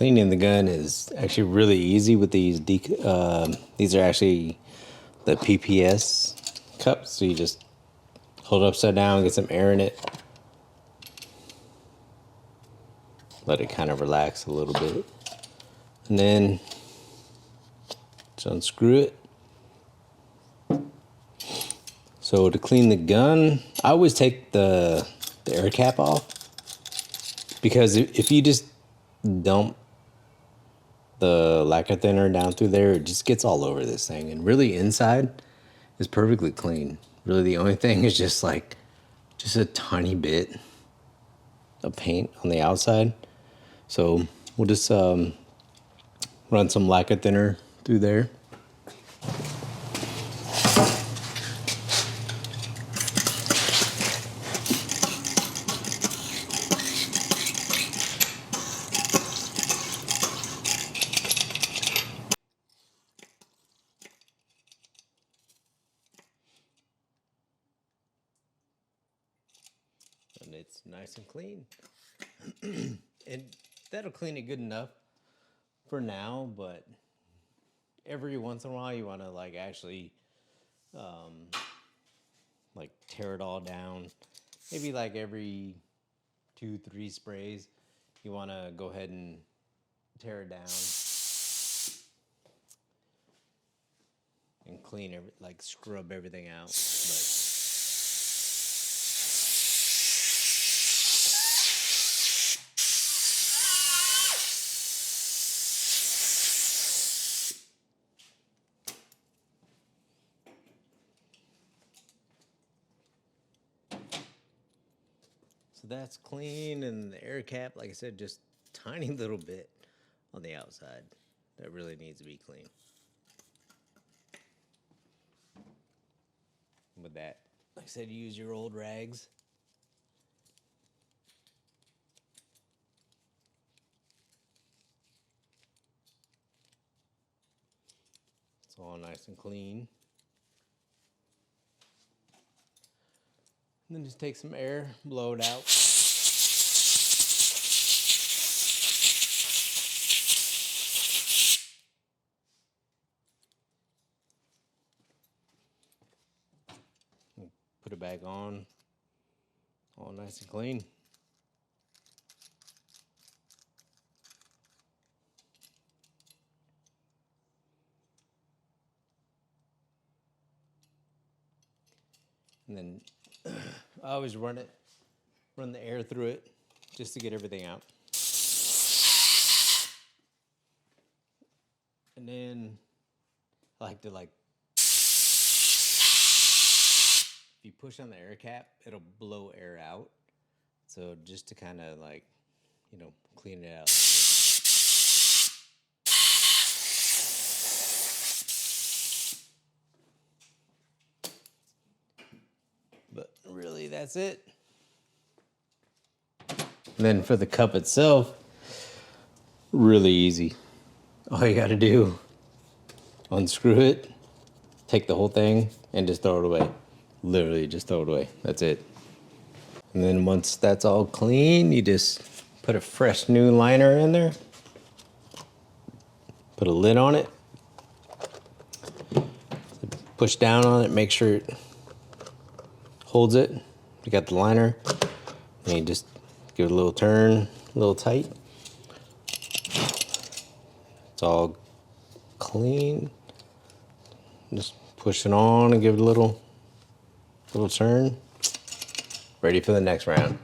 Cleaning the gun is actually really easy with these. These are actually the PPS cups, so you just hold it upside down, get some air in it, let it kind of relax a little bit, and then just unscrew it. So to clean the gun, I always take the air cap off, because if you just dump the lacquer thinner down through there, it just gets all over this thing. And really inside is perfectly clean. Really the only thing is just a tiny bit of paint on the outside. So we'll just run some lacquer thinner through there. And it's nice and clean. And that'll clean it good enough for now, but every once in a while you want to actually tear it all down. Maybe every 2-3 sprays you want to go ahead and tear it down and clean scrub everything out. But so that's clean, and the air cap, like I said, just tiny little bit on the outside that really needs to be clean. With that, like I said, use your old rags. It's all nice and clean. And then just take some air, blow it out. Put it back on, all nice and clean. And then I always run the air through it just to get everything out. And then I like to if you push on the air cap, it'll blow air out. So just to kind of clean it out. But really, that's it. And then for the cup itself, really easy. All you gotta do, unscrew it, take the whole thing, and just throw it away. Literally just throw it away. That's it. And then once that's all clean, you just put a fresh new liner in there. Put a lid on it. Push down on it, make sure it holds it. You got the liner. And you just give it a little turn, a little tight. It's all clean. Just push it on and give it a little turn. Ready for the next round.